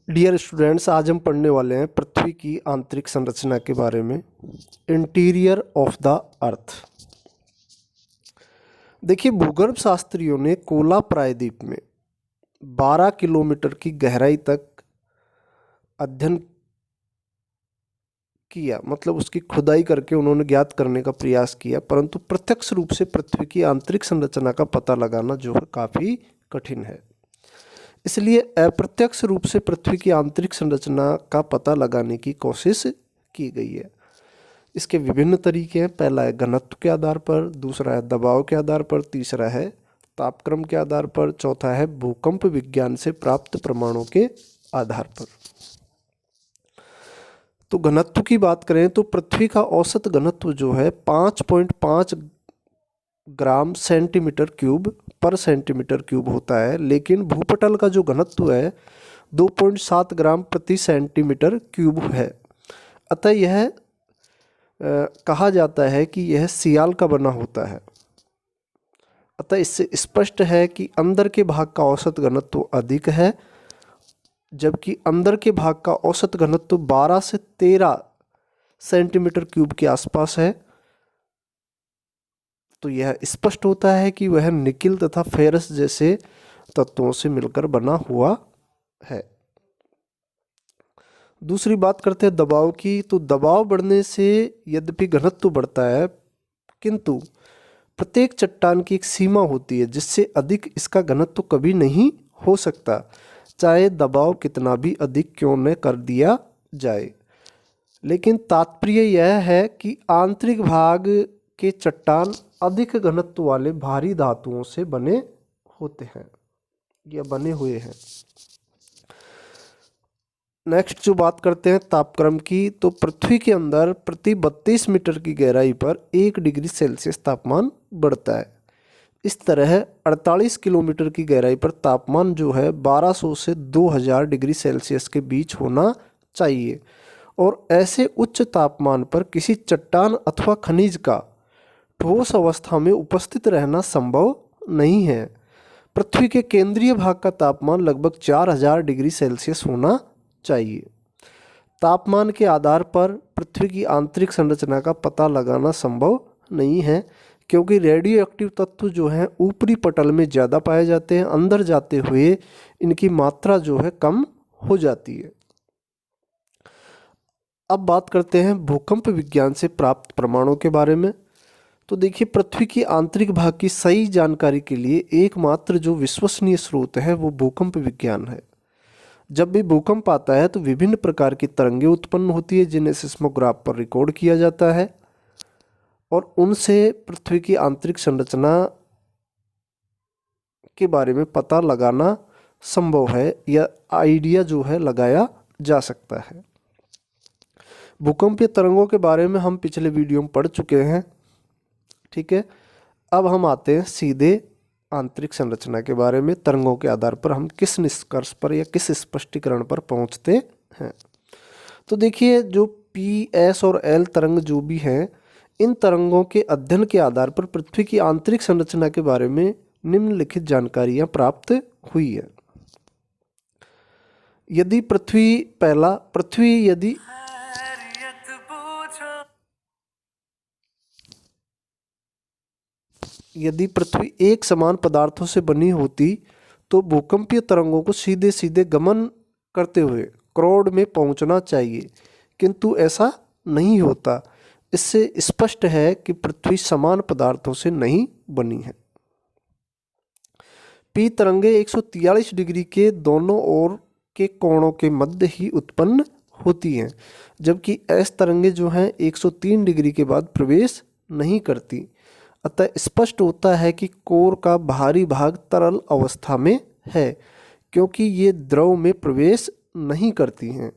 Dear students, आज हम पढ़ने वाले हैं पृथ्वी की आंतरिक संरचना के बारे में। Interior of the earth. देखिए, भूगर्भ शास्त्रियों ने कोला प्रायद्वीप में 12 किलोमीटर की गहराई तक अध्ययन किया, मतलब उसकी खुदाई करके उन्होंने ज्ञात करने का प्रयास किया, परंतु प्रत्यक्ष रूप से पृथ्वी की आंतरिक संरचना का पता लगाना जो है काफ़ी कठिन है। इसलिए अप्रत्यक्ष रूप से पृथ्वी की आंतरिक संरचना का पता लगाने की कोशिश की गई है। इसके विभिन्न तरीके हैं। पहला है घनत्व के आधार पर, दूसरा है दबाव के आधार पर, तीसरा है तापक्रम के आधार पर, चौथा है भूकंप विज्ञान से प्राप्त प्रमाणों के आधार पर। तो घनत्व की बात करें तो पृथ्वी का औसत घनत्व जो है 5.5 ग्राम सेंटीमीटर क्यूब पर सेंटीमीटर क्यूब होता है, लेकिन भूपटल का जो घनत्व है 2.7 ग्राम प्रति सेंटीमीटर क्यूब है। अतः यह कहा जाता है कि यह सियाल का बना होता है। अतः इससे स्पष्ट है कि अंदर के भाग का औसत घनत्व अधिक है, जबकि अंदर के भाग का औसत घनत्व 12 से 13 सेंटीमीटर क्यूब के आसपास है। तो यह स्पष्ट होता है कि वह निकिल तथा फेरस जैसे तत्वों से मिलकर बना हुआ है। दूसरी बात करते हैं दबाव की। तो दबाव बढ़ने से यद्यपि घनत्व बढ़ता है, किंतु प्रत्येक चट्टान की एक सीमा होती है जिससे अधिक इसका घनत्व कभी नहीं हो सकता, चाहे दबाव कितना भी अधिक क्यों न कर दिया जाए। लेकिन तात्पर्य यह है कि आंतरिक भाग के चट्टान अधिक घनत्व वाले भारी धातुओं से बने होते हैं या बने हुए हैं। नेक्स्ट जो बात करते हैं तापक्रम की, तो पृथ्वी के अंदर प्रति 32 मीटर की गहराई पर 1 डिग्री सेल्सियस तापमान बढ़ता है। इस तरह 48 किलोमीटर की गहराई पर तापमान जो है 1200 से 2000 डिग्री सेल्सियस के बीच होना चाहिए, और ऐसे उच्च तापमान पर किसी चट्टान अथवा खनिज का ठोस अवस्था में उपस्थित रहना संभव नहीं है। पृथ्वी के केंद्रीय भाग का तापमान लगभग 4000 डिग्री सेल्सियस होना चाहिए। तापमान के आधार पर पृथ्वी की आंतरिक संरचना का पता लगाना संभव नहीं है, क्योंकि रेडियो एक्टिव तत्व जो हैं ऊपरी पटल में ज़्यादा पाए जाते हैं, अंदर जाते हुए इनकी मात्रा जो है कम हो जाती है। अब बात करते हैं भूकंप विज्ञान से प्राप्त प्रमाणों के बारे में। तो देखिए, पृथ्वी की आंतरिक भाग की सही जानकारी के लिए एकमात्र जो विश्वसनीय स्रोत है वो भूकंप विज्ञान है। जब भी भूकंप आता है तो विभिन्न प्रकार की तरंगें उत्पन्न होती है, जिन्हें सिस्मोग्राफ पर रिकॉर्ड किया जाता है, और उनसे पृथ्वी की आंतरिक संरचना के बारे में पता लगाना संभव है या आइडिया जो है लगाया जा सकता है। भूकंपीय तरंगों के बारे में हम पिछले वीडियो में पढ़ चुके हैं, ठीक है। अब हम आते हैं सीधे आंतरिक संरचना के बारे में। तरंगों के आधार पर हम किस निष्कर्ष पर या किस स्पष्टीकरण पर पहुंचते हैं। तो देखिए, जो पी, एस और एल तरंग जो भी हैं, इन तरंगों के अध्ययन के आधार पर पृथ्वी की आंतरिक संरचना के बारे में निम्नलिखित जानकारियां प्राप्त हुई है। यदि पृथ्वी एक समान पदार्थों से बनी होती तो भूकंपीय तरंगों को सीधे सीधे गमन करते हुए क्राउड में पहुंचना चाहिए, किंतु ऐसा नहीं होता। इससे स्पष्ट है कि पृथ्वी समान पदार्थों से नहीं बनी है। पी तरंगे 143 डिग्री के दोनों ओर के कोणों के मध्य ही उत्पन्न होती हैं, जबकि एस तरंगे जो हैं 103 डिग्री के बाद प्रवेश नहीं करती। अतः स्पष्ट होता है कि कोर का बाहरी भाग तरल अवस्था में है, क्योंकि ये द्रव में प्रवेश नहीं करती हैं।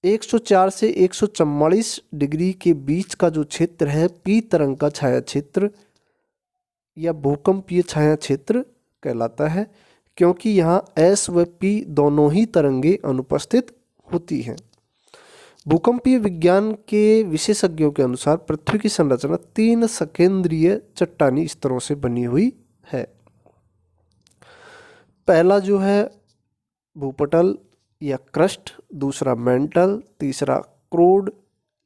104 से 144 डिग्री के बीच का जो क्षेत्र है पी तरंग का छाया क्षेत्र या भूकंपीय छाया क्षेत्र कहलाता है, क्योंकि यहाँ एस व पी दोनों ही तरंगे अनुपस्थित होती हैं। भूकंपीय विज्ञान के विशेषज्ञों के अनुसार पृथ्वी की संरचना 3 सकेंद्रीय चट्टानी स्तरों से बनी हुई है। पहला जो है भूपटल, या क्रस्ट, दूसरा मेंटल, तीसरा क्रोड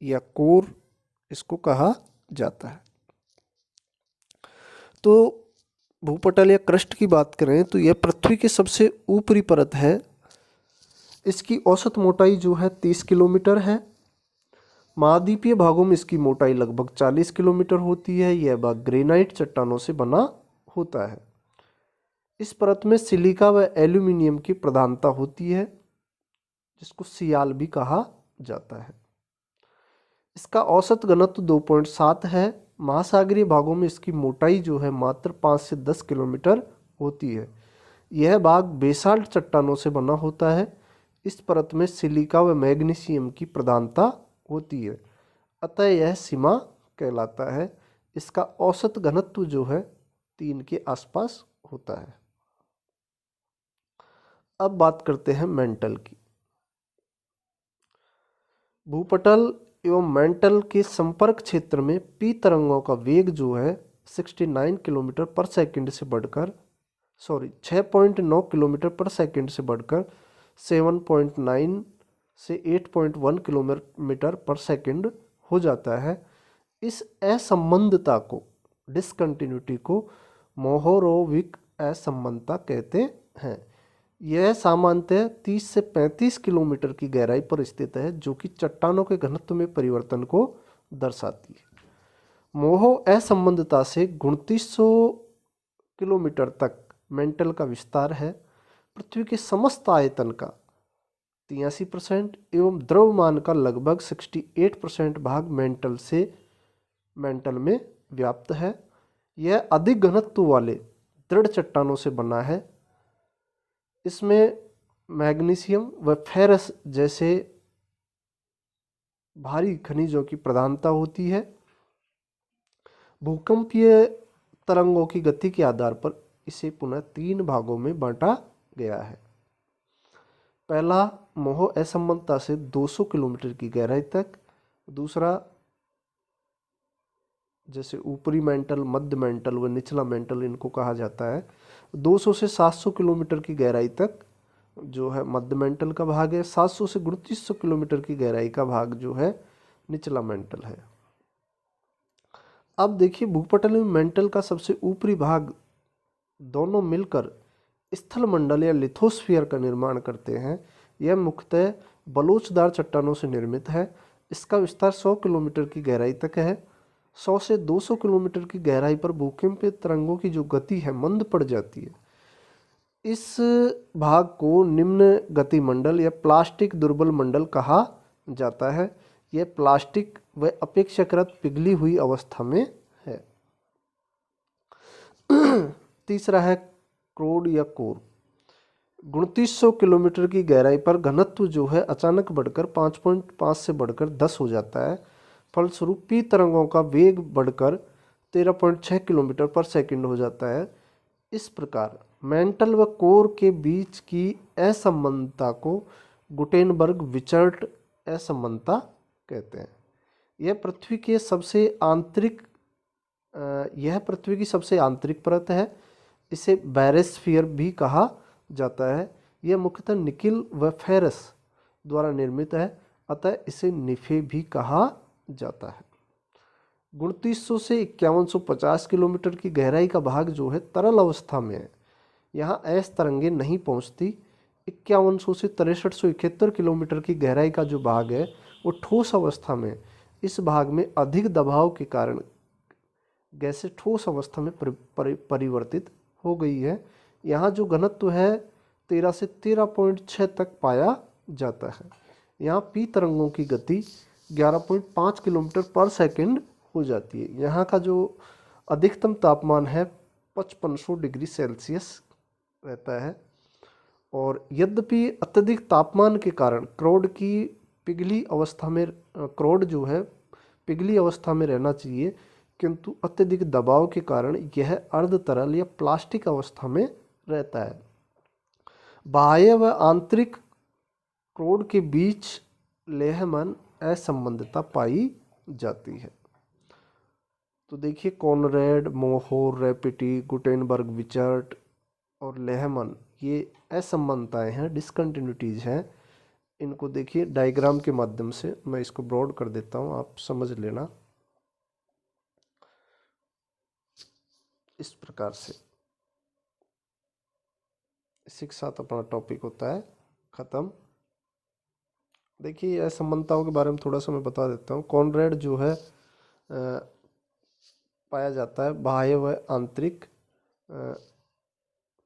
या कोर इसको कहा जाता है। तो भूपटल या क्रस्ट की बात करें तो यह पृथ्वी की सबसे ऊपरी परत है। इसकी औसत मोटाई जो है 30 किलोमीटर है। महाद्वीपीय भागों में इसकी मोटाई लगभग 40 किलोमीटर होती है। यह भाग ग्रेनाइट चट्टानों से बना होता है। इस परत में सिलिका व एल्यूमिनियम की प्रधानता होती है, जिसको सियाल भी कहा जाता है। इसका औसत घनत्व 2.7 है। महासागरीय भागों में इसकी मोटाई जो है मात्र 5 से 10 किलोमीटर होती है। यह भाग बेसाल्ट चट्टानों से बना होता है। इस परत में सिलिका व मैग्नीशियम की प्रधानता होती है, अतः यह सीमा कहलाता है। इसका औसत घनत्व जो है 3 के आसपास होता है। अब बात करते हैं मेंटल की। भूपटल एवं मेंटल के संपर्क क्षेत्र में पी तरंगों का वेग जो है 69 किलोमीटर पर सेकंड से बढ़कर 6.9 किलोमीटर पर सेकंड से बढ़कर 7.9 से 8.1 किलोमीटर पर सेकंड हो जाता है। इस असंबंधता को, डिसकंटिन्यूटी को मोहोरोविक असंबंधता कहते हैं। यह सामान्यतः 30 से 35 किलोमीटर की गहराई पर स्थित है, जो कि चट्टानों के घनत्व में परिवर्तन को दर्शाती है। मोहो असंबंधता से 2900 किलोमीटर तक मेंटल का विस्तार है। पृथ्वी के समस्त आयतन का 83% एवं द्रव्यमान का लगभग 68% भाग मेंटल में व्याप्त है। यह अधिक घनत्व वाले दृढ़ चट्टानों से बना है। इसमें मैग्नीशियम व फेरस जैसे भारी खनिजों की प्रधानता होती है। भूकंपीय तरंगों की गति के आधार पर इसे पुनः 3 भागों में बांटा गया है। पहला, मोहो असंबंधता से 200 किलोमीटर की गहराई तक। दूसरा, जैसे ऊपरी मेंटल, मध्य मेंटल व निचला मेंटल इनको कहा जाता है, 200 से 700 किलोमीटर की गहराई तक जो है मध्य मेंटल का भाग है। 700 से 3900 किलोमीटर की गहराई का भाग जो है निचला मेंटल है। अब देखिए, भूपटल में मेंटल का सबसे ऊपरी भाग दोनों मिलकर स्थल मंडल या लिथोस्फीयर का निर्माण करते हैं। यह मुख्यतः बलोचदार चट्टानों से निर्मित है। इसका विस्तार 100 किलोमीटर की गहराई तक है। 100 से 200 किलोमीटर की गहराई पर भूकंपीय तरंगों की जो गति है मंद पड़ जाती है। इस भाग को निम्न गति मंडल या प्लास्टिक दुर्बल मंडल कहा जाता है। यह प्लास्टिक व अपेक्षाकृत पिघली हुई अवस्था में है। तीसरा है क्रोड या कोर। 2900 किलोमीटर की गहराई पर घनत्व जो है अचानक बढ़कर 5.5 से बढ़कर 10 हो जाता है। फलस्वरूप पी तरंगों का वेग बढ़कर 13.6 किलोमीटर पर सेकंड हो जाता है। इस प्रकार मेंटल व कोर के बीच की असंबंधता को गुटेनबर्ग-विचर्ट असंबंधता कहते हैं। यह पृथ्वी की सबसे आंतरिक परत है। इसे बैरोस्फीयर भी कहा जाता है। यह मुख्यतः निकिल व फेरस द्वारा निर्मित है, अतः इसे निफे भी कहा जाता है। 2900 से 5150 किलोमीटर की गहराई का भाग जो है तरल अवस्था में है। यहाँ ऐस तरंगें नहीं पहुँचती। 5100 से 6371 किलोमीटर की गहराई का जो भाग है वो ठोस अवस्था में। इस भाग में अधिक दबाव के कारण गैसें ठोस अवस्था में परिवर्तित हो गई है। यहाँ जो घनत्व है 13 से 13.6 तक पाया जाता है। यहाँ पी तरंगों की गति 11.5 किलोमीटर पर सेकंड हो जाती है। यहाँ का जो अधिकतम तापमान है 5500 डिग्री सेल्सियस रहता है। और यद्यपि अत्यधिक तापमान के कारण क्रोड जो है पिघली अवस्था में रहना चाहिए, किंतु अत्यधिक दबाव के कारण यह अर्ध तरल या प्लास्टिक अवस्था में रहता है। बाह्य व आंतरिक क्रोड के बीच लेहमन असंबंधता पाई जाती है। तो देखिए, कॉनरेड, मोहोर, रैपिटी, गुटेनबर्ग-विचर्ट और लेहमन ये असंबंधताएं हैं, डिसकंटिन्यूटीज हैं। इनको देखिए डायग्राम के माध्यम से मैं इसको ब्रॉड कर देता हूँ, आप समझ लेना इस प्रकार से। इसी के साथ अपना टॉपिक होता है ख़त्म। देखिए असमानताओं के बारे में थोड़ा सा मैं बता देता हूँ। कॉनरेड जो है पाया जाता है बाह्य व आंतरिक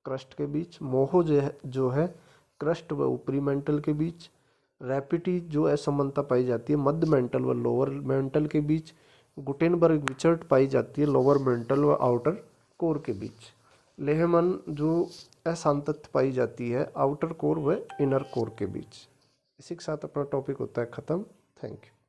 क्रस्ट के बीच। मोहो जो है क्रस्ट व ऊपरी मेंटल के बीच। रैपिटी जो असमानता पाई जाती है मध्य मेंटल व लोअर मेंटल के बीच। गुटेनबर्ग विचर्ट पाई जाती है लोअर मेंटल व आउटर कोर के बीच। लेहमन जो असांतत्य पाई जाती है आउटर कोर व इनर कोर के बीच। इसी के साथ अपना टॉपिक होता है ख़त्म। Thank you.